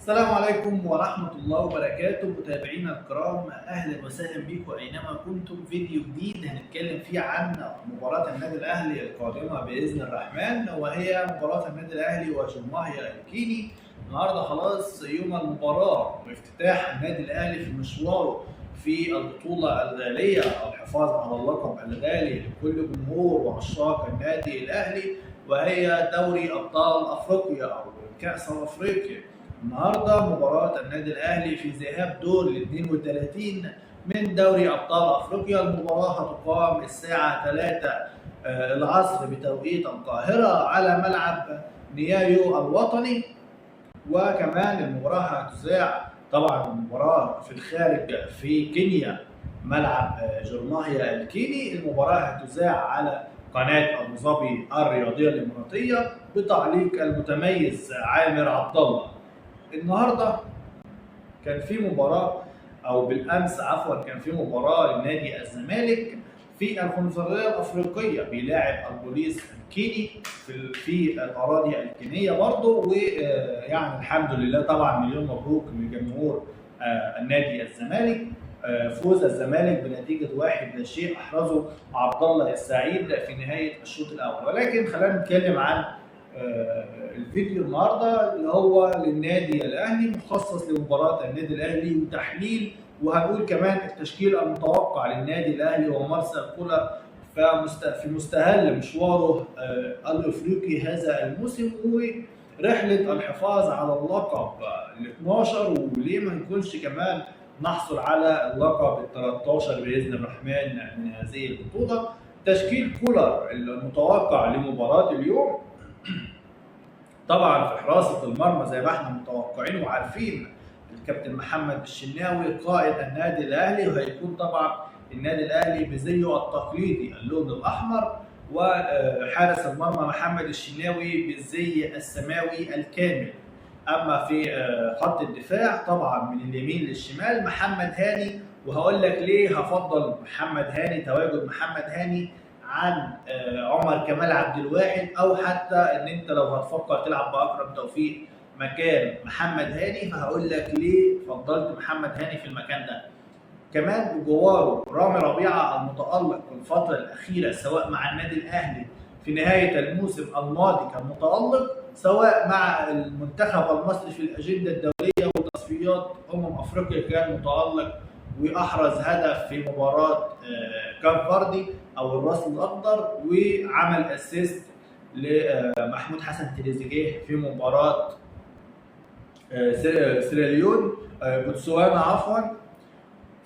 السلام عليكم ورحمة الله وبركاته متابعينا الكرام، أهلا وسهلا بكم أينما كنتم. فيديو جديد هنتكلم فيه عن مباراة النادي الأهلي القادمة بإذن الرحمن، وهي مباراة النادي الأهلي وجمهورية الكيني. النهارده خلاص يوم المباراة وافتتاح النادي الأهلي في مشواره في البطولة الغالية، الحفاظ على اللقب الغالي لكل جمهور وعشاق النادي الأهلي، وهي دوري أبطال أفريقيا أو كأس أفريقيا. النهارده مباراة النادي الأهلي في ذهاب دور ال 32 من دوري أبطال أفريقيا. المباراة هتقام الساعة 3 العصر بتوقيت القاهرة على ملعب نيايو الوطني، وكمان المباراة هتذاع طبعا المباراة في الخارج في كينيا ملعب جرماهيا الكيني. المباراة هتذاع على قناة أبو ظبي الرياضية الإماراتية بتعليق المتميز عامر عبد الله. النهارده كان في مباراه، او بالامس عفوا كان في مباراه لنادي الزمالك في الكونفدراليه الافريقيه، بيلاعب البوليس الكيني في الاراضي الكينيه برضه. ويعني الحمد لله طبعا مليون مبروك لجمهور النادي الزمالك. فوز الزمالك بنتيجه 1-0 احرزه عبد الله السعيد في نهايه الشوط الاول. ولكن خلينا نتكلم عن الفيديو النهارده اللي هو للنادي الاهلي، مخصص لمباراه النادي الاهلي وتحليل، وهنقول كمان التشكيل المتوقع للنادي الاهلي ومارسيل كولر في مستهل مشواره الافريقي هذا الموسم، ورحله الحفاظ على اللقب ال 12، وليه ما نكونش كمان نحصل على اللقب ال 13 باذن الرحمن من هذه البطوله. تشكيل كولر المتوقع لمباراه اليوم: طبعا في حراسة المرمى زي ما احنا متوقعين وعارفين الكابتن محمد الشناوي قائد النادي الاهلي، وهيكون طبعا النادي الاهلي بزيه التقليدي اللون الاحمر، وحارس المرمى محمد الشناوي بالزي السماوي الكامل. اما في خط الدفاع طبعا من اليمين للشمال محمد هاني، وهقول لك ليه هفضل محمد هاني، تواجد محمد هاني عن عمر كمال عبد الواحد، او حتى ان انت لو هتفكر تلعب باكرم توفيق مكان محمد هاني، فهقول لك ليه فضلت محمد هاني في المكان ده. كمان بجواره رامي ربيعه المتالق في الفتره الاخيره، سواء مع النادي الاهلي في نهايه الموسم الماضي كان متالق، سواء مع المنتخب المصري في الاجنده الدوليه وتصفيات افريقيا كان متالق، واحرز هدف في مباراه كاب فاردي او الراس الاخضر، وعمل اسيست لمحمود حسن تريزيجيه في مباراه سيراليون بوتسوانا عفوا.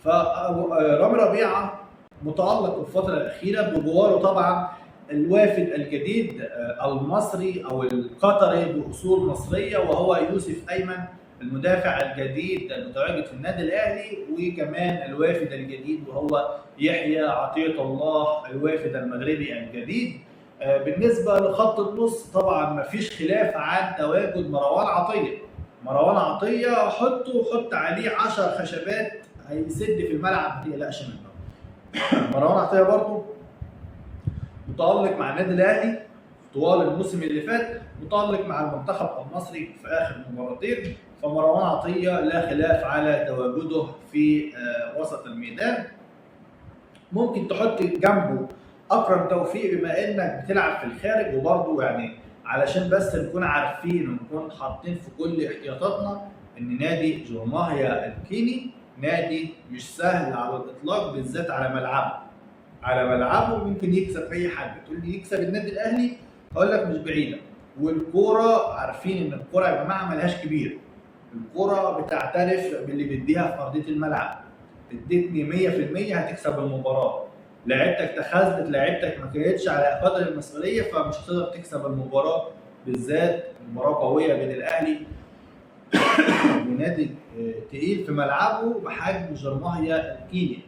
فرامي ربيعه متالق الفتره الاخيره، بجواره طبعا الوافد الجديد المصري او القطري باصول مصريه، وهو يوسف ايمن المدافع الجديد المتواجد في النادي الاهلي، وكمان الوافد الجديد وهو يحيى عطية الله الوافد المغربي الجديد. بالنسبه لخط النص طبعا مفيش خلاف عن تواجد مروان عطيه. مروان عطيه حط عليه 10 خشبات هيسد في الملعب، ما تقلقش منه. مروان عطيه برضه متالق مع النادي الاهلي طوال الموسم اللي فات، متالق مع المنتخب المصري في اخر مباراتين، فمروان عطيه لا خلاف على تواجده في وسط الميدان. ممكن تحط جنبه اكرم توفيق بما انك بتلعب في الخارج، وبرضه يعني علشان بس نكون عارفين ونكون حاطين في كل احتياطاتنا ان نادي جرماهيا الكيني نادي مش سهل على الاطلاق، بالذات على ملعبه ممكن يكسب اي حد. تقول لي يكسب النادي الاهلي، هقول لك مش بعيده. والكوره عارفين ان الكوره يا جماعه ملهاش كبير، الكوره بتعترف باللي بيديها في ارضيه الملعب. اديتني 100% هتكسب المباراه، لعبتك تخاذلت، لعبتك ما كانتش على قدر المسؤوليه، فمش هتقدر تكسب المباراه، بالذات مباراه قويه بين الاهلي ونادي تقيل في ملعبه بحجم جرماهيا الكيني.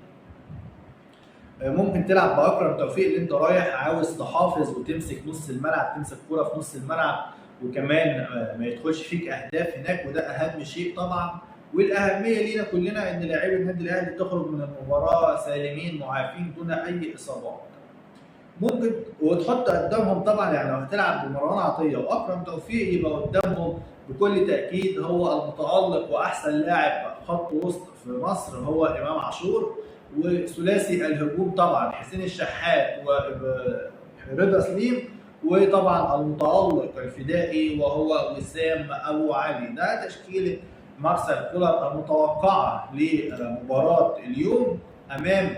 ممكن تلعب باكرم توفيق اللي انت رايح عاوز تحافظ وتمسك نص الملعب، تمسك كوره في نص الملعب، وكمان ما يدخلش فيك اهداف هناك، وده اهم شيء طبعا. والاهميه لينا كلنا ان لاعبي النادي الاهلي تخرج من المباراه سالمين معافين دون اي اصابات. ممكن وتحط قدامهم طبعا، يعني لو هتلعب بمروان عطيه واكرم توفيق يبقى قدامهم بكل تأكيد هو المتألق وأحسن لاعب خط وسط في مصر هو إمام عاشور، وثلاثي الهجوم طبعا حسين الشحات ورضا سليم، وطبعا المتألق الفدائي وهو وسام أبو علي. ده تشكيلة مارسيل كولر المتوقعة لمباراة اليوم أمام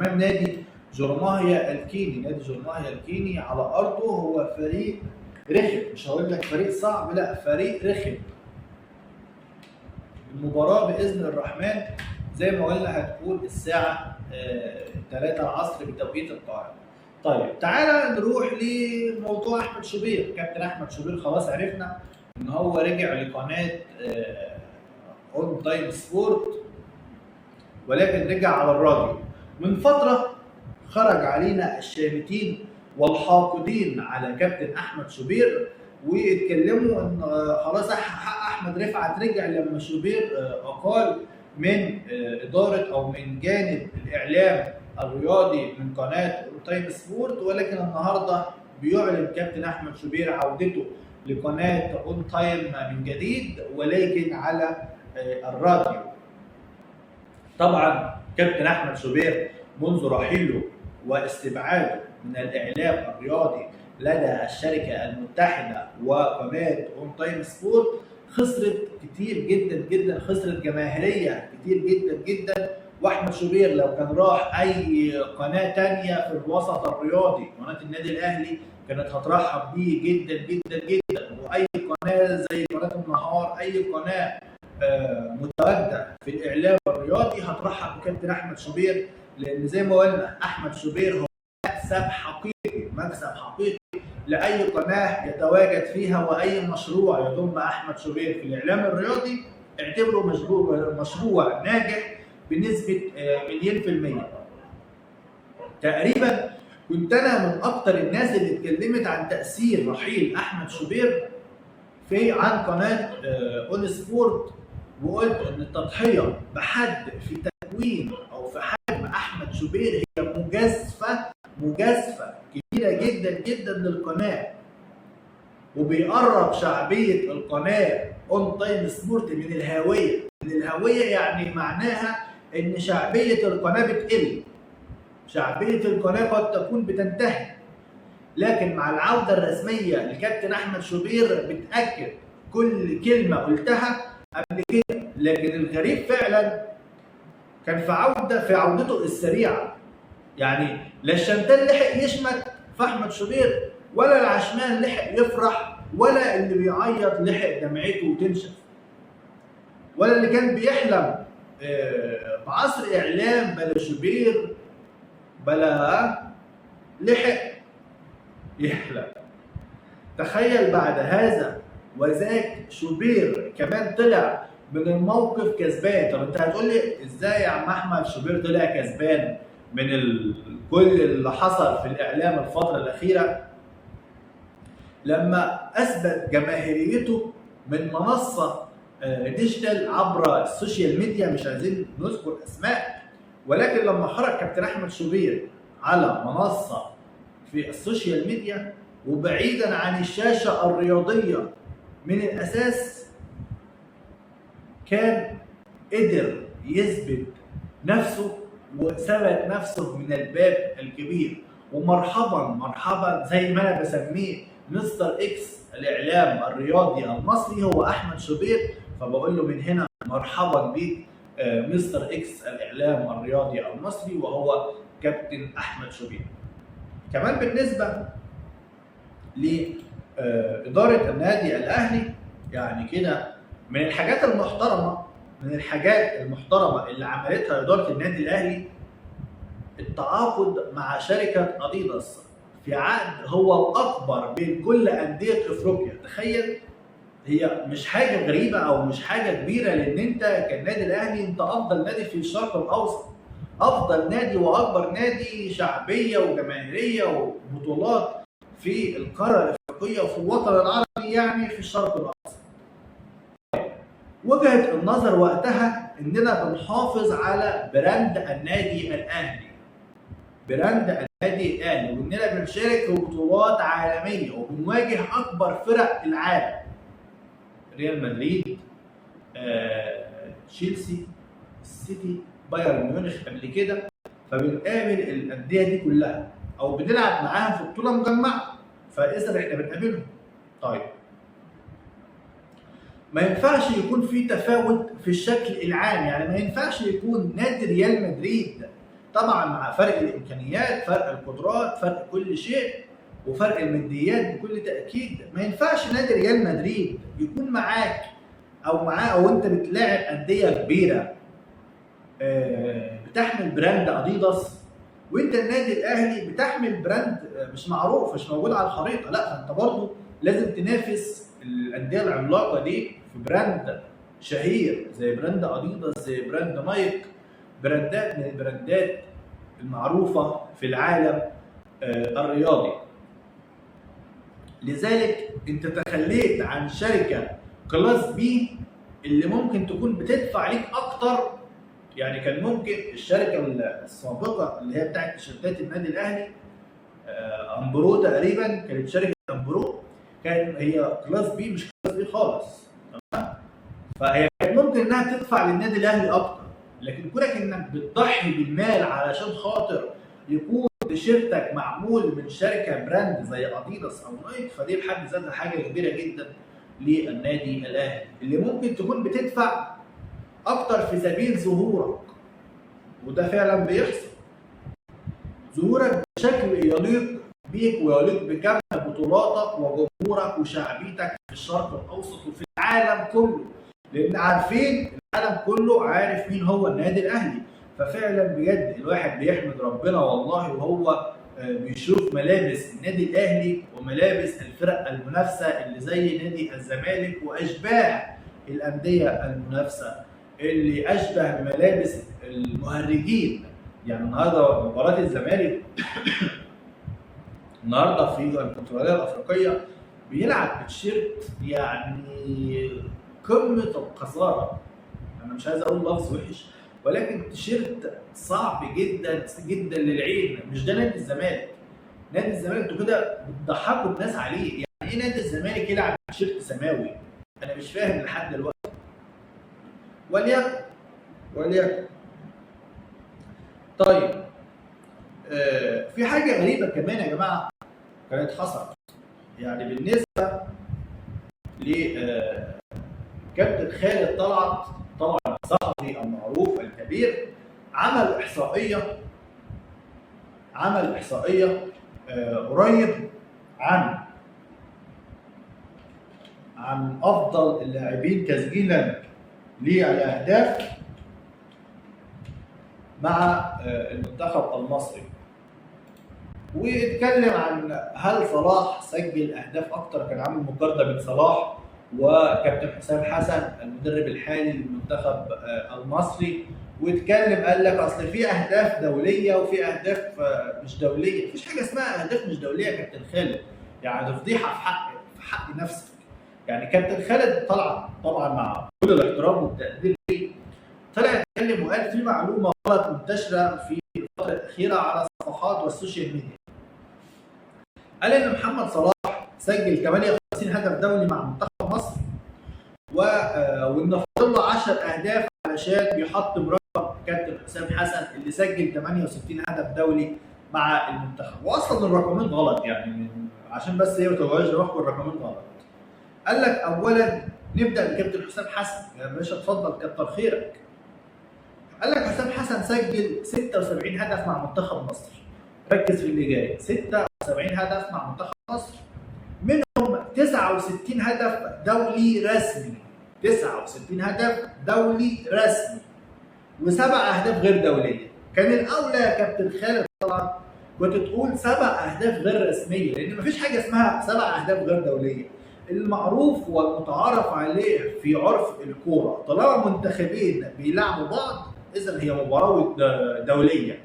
نادي جورماهيا الكيني. نادي جورماهيا الكيني على أرضه هو فريق رخم، مش هقول لك فريق صعب، لا فريق رخم. المباراة بإذن الرحمن زي ما قلنا هتكون الساعة 3 العصر بتوقيت القاهرة. طيب تعالى نروح لموضوع أحمد شوبير. كابتن أحمد شوبير خلاص عرفنا إن هو رجع لقناة أون تايم سبورت، ولكن رجع على الراديو. من فترة خرج علينا الشامتين والحاقدين على كابتن أحمد شوبير واتكلموا ان خلاص حق احمد رفعت رجع لما شوبير اقال من اداره او من جانب الاعلام الرياضي من قناه تايم سبورت، ولكن النهارده بيعلن كابتن احمد شوبير عودته لقناه اون تايم من جديد ولكن على الراديو. طبعا كابتن احمد شوبير منذ رحيله واستبعاده من الاعلام الرياضي لدى الشركة المتحدة وقناة اون تايم سبورت خسرت كتير جدا جدا، خسرت جماهيرية كتير جدا جدا. واحمد شوبير لو كان راح اي قناة تانية في الوسط الرياضي، قناة النادي الاهلي كانت هترحب بيه جدا جدا جدا، واي قناة زي قناة النهار، اي قناة متواجدة في الاعلام الرياضي هترحب بكابتن احمد شوبير، لان زي ما قلنا احمد شوبير هو مكسب حقيقي لأي قناة يتواجد فيها، وأي مشروع يضم أحمد شوبير في الإعلام الرياضي اعتبره مشروع ناجح بنسبة 100%. تقريبا كنت أنا من أكتر الناس اللي اتكلمت عن تأثير رحيل أحمد شوبير عن قناة اون سبورت، وقلت إن التضحية بحد في تكوين أو في حجم أحمد شوبير هي مجازفة كبيرة جدا جدا للقناة، وبيقرب شعبية القناة اون تايم سبورت من الهوية. يعني معناها ان شعبية القناة بتقل، شعبية القناة قد تكون بتنتهي، لكن مع العودة الرسمية لكابتن احمد شوبير بتأكد كل كلمة قلتها قبل كده. لكن الغريب فعلا كان في عودته السريعة، يعني لا الشمتان لحق يشمت في احمد شوبير، ولا العشمان لحق يفرح، ولا اللي بيعيط لحق دمعته تنشف، ولا اللي كان بيحلم بعصر اعلام بلا شوبير بلا لحق يحلم. تخيل بعد هذا وذاك شوبير كمان طلع من الموقف كسبان. طب انت هتقول لي ازاي يا عم احمد شوبير طلع كسبان من كل اللي حصل في الاعلام الفتره الاخيره؟ لما اثبت جماهيريته من منصه ديجيتال عبر السوشيال ميديا، مش عايزين نذكر اسماء، ولكن لما خرج كابتن احمد شوبير على منصه في السوشيال ميديا وبعيدا عن الشاشه الرياضيه من الاساس، كان قدر يثبت نفسه وثبت نفسه من الباب الكبير. ومرحبا زي ما انا بسميه مستر اكس الاعلام الرياضي المصري هو احمد شوبير، فبقول له من هنا مرحبا بيك مستر اكس الاعلام الرياضي المصري، وهو كابتن احمد شوبير. كمان بالنسبه لاداره النادي الاهلي، يعني كده من الحاجات المحترمه اللي عملتها اداره النادي الاهلي التعاقد مع شركه اديداس في عقد هو الاكبر بين كل انديه افريقيا. تخيل، هي مش حاجه غريبه او مش حاجه كبيره، لان انت كالنادي الاهلي انت افضل نادي في الشرق الاوسط، افضل نادي واكبر نادي شعبيه وجماهيريه وبطولات في القاره الافريقيه وفي الوطن العربي، يعني في الشرق الاوسط. وجهه النظر وقتها اننا بنحافظ على براند النادي الاهلي، براند النادي الاهلي، واننا بنشارك في بطولات عالميه وبنواجه اكبر فرق العالم، ريال مدريد، تشيلسي، السيتي، بايرن ميونخ قبل كده. فبنقابل الانديه دي كلها او بنلعب معاهم في بطوله مجمعه، فاذا احنا بنقابلهم. طيب ما ينفعش يكون في تفاوت في الشكل العام، يعني ما ينفعش يكون نادي ريال مدريد طبعا مع فرق الامكانيات، فرق القدرات، فرق كل شيء، وفرق الماديات بكل تاكيد، ما ينفعش نادي ريال مدريد يكون معاك او معاه او انت بتلاعب انديه كبيره بتحمل براند اديداس، وانت النادي الاهلي بتحمل براند مش معروف، مش موجود على الخريطه. لا، فانت برضه لازم تنافس الانديه العملاقه دي في براند شهير زي براند اديداس، زي براند نايك، براندات من البراندات المعروفه في العالم الرياضي. لذلك انت تخليت عن شركه كلاس بي اللي ممكن تكون بتدفع ليك اكتر. يعني كان ممكن الشركه السابقه اللي هي بتاعت تيشيرتات النادي الاهلي، امبرو تقريبا، كانت شركه امبرو، كانت هي كلاس بي مش كلاس بي خالص، تمام؟ فهي كانت ممكن انها تدفع للنادي الاهلي اكتر، لكن كونك انك بتضحي بالمال علشان خاطر يكون تيشيرتك معمول من شركه براند زي اديداس او نايك، فدي بحد ذاتها حاجه كبيره جدا للنادي الاهلي، اللي ممكن تكون بتدفع اكتر في سبيل ظهورك، وده فعلا بيحصل. ظهورك بشكل يليق بيك ويليق بكم بطولاتك وجمهورك وشعبيتك في الشرق الاوسط وفي العالم كله، لان عارفين العالم كله عارف مين هو النادي الاهلي. ففعلا بجد الواحد بيحمد ربنا والله وهو بيشوف ملابس النادي الاهلي وملابس الفرق المنافسه اللي زي نادي الزمالك واشباه الانديه المنافسه اللي اشبه بملابس المهرجين. يعني النهارده مباراه الزمالك النهارده في الكونفدراليه الافريقيه بيلعب بتيشيرت يعني قمه القذاره، انا مش عايز اقول لفظ وحش، ولكن تيشيرت صعب جدا جدا للعين. مش ده نادي الزمالك. نادي الزمالك انتوا كده بتضحكوا الناس عليه. يعني ايه نادي الزمالك يلعب بتيشيرت سماوي؟ انا مش فاهم لحد دلوقتي. وليكن طيب في حاجه غريبه كمان يا جماعه كانت حصلت، يعني بالنسبه ل كابتن خالد طلعت، طبعا الصحفي المعروف الكبير، عمل احصائيه قريب عن افضل اللاعبين تسجيلا للاهداف مع المنتخب المصري، واتكلم عن هل صلاح سجل اهداف اكتر. كان عامل مقارنه بين صلاح وكابتن حسام حسن المدرب الحالي للمنتخب المصري، واتكلم قال لك اصل في اهداف دوليه وفي اهداف مش دوليه. مفيش حاجه اسمها اهداف مش دوليه يا كابتن خالد، يعني فضيحه في حق نفسك. يعني كابتن خالد طبعا مع كل الاحترام والتقدير ليه، طلع اتكلم وقال في معلومه غلط منتشره في الفتره الاخيره على الصفحات والسوشيال ميديا. قال ان محمد صلاح سجل 58 هدف دولي مع منتخب مصر، وان فاضل له 10 اهداف علشان بيحطم رقم كابتن حسام حسن اللي سجل 68 هدف دولي مع المنتخب. واصلا الرقمين غلط، يعني عشان بس هي ما توجهش دماغكم، الرقمين غلط. قال لك اولا نبدا بكابتن حسام حسن. يا باشا اتفضل كتر خيرك. قال لك حسام حسن سجل 76 هدف مع منتخب مصر. ركز في اللي جاي، 76 هدف مع منتخب مصر، منهم 69 هدف دولي رسمي، 69 هدف دولي رسمي، وسبع اهداف غير دوليه. كان الاولى يا كابتن خالد طبعا كنت تقول 7 اهداف غير رسميه، لان مفيش حاجه اسمها 7 اهداف غير دوليه. المعروف والمتعارف عليه في عرف الكوره طالما منتخبين بيلعبوا بعض اذا هي مباراه دوليه،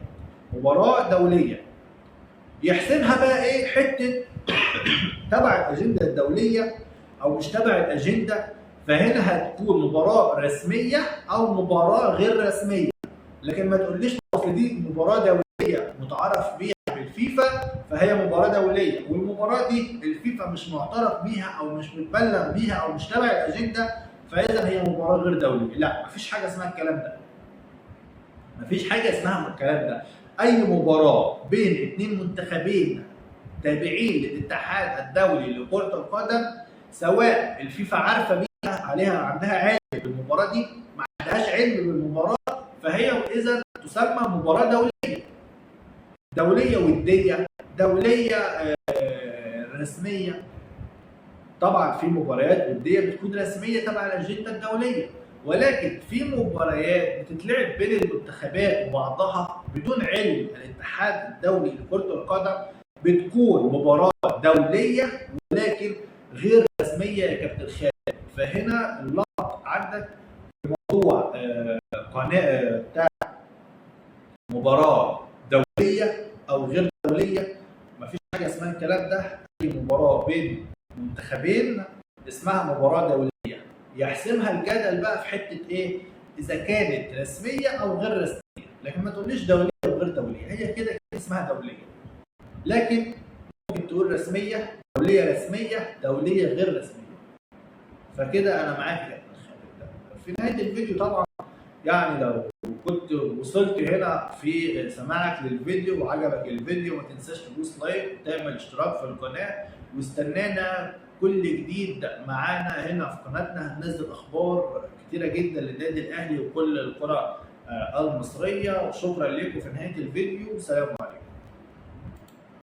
مباراه دوليه. يحسمها بقى ايه؟ حته تبع الاجنده الدوليه او مش تبع الاجنده، فهنا هتكون مباراه رسميه او مباراه غير رسميه. لكن ما تقوليش اصل دي مباراه دوليه دوليه متعارف بيها بالفيفا فهي مباراه دوليه، والمباراه دي الفيفا مش معترف بيها او مش متبلغ بيها او مش تبع الاجنده، فاذا هي مباراه غير دوليه. لا، مفيش حاجه اسمها الكلام ده. مفيش حاجه اسمها الكلام ده. اي مباراه بين اثنين منتخبين تابعين للاتحاد الدولي لكره القدم، سواء الفيفا عارفه بيها عندها علم بالمباراه دي، ما عندهاش علم بالمباراه، فهي اذا تسمى مباراه دوليه. دوليه وديه، دوليه رسميه. طبعا في مباريات وديه بتكون رسميه تبع الاجنده الدوليه، ولكن في مباريات بتتلعب بين المنتخبات وبعضها بدون علم الاتحاد الدولي لكره القدم، بتكون مباراه دوليه ولكن غير رسميه يا كابتن خالد. فهنا اللغط عندك في موضوع قناه بتاع مباراه دوليه او غير دوليه، مفيش حاجه اسمها الكلام ده. اي مباراه بين منتخبين اسمها مباراه دوليه، يحسمها الجدل بقى في حته ايه؟ اذا كانت رسميه او غير رسميه، لكن ما تقوليش دوليه وغير دوليه، هي كده اسمها دوليه. لكن ممكن تقول رسميه، دوليه رسميه، دوليه غير رسميه. فكده انا معاك يا كابتن خالد. في نهايه الفيديو طبعا يعني لو كنت وصلت هنا في سماعك للفيديو وعجبك الفيديو، ما تنساش تدوس لايك وتعمل اشتراك في القناه، واستنانا كل جديد معانا هنا في قناتنا. هننزل اخبار كتيره جدا للنادي الاهلي وكل الكره المصريه. شكرا لكم في نهايه الفيديو، سلام عليكم.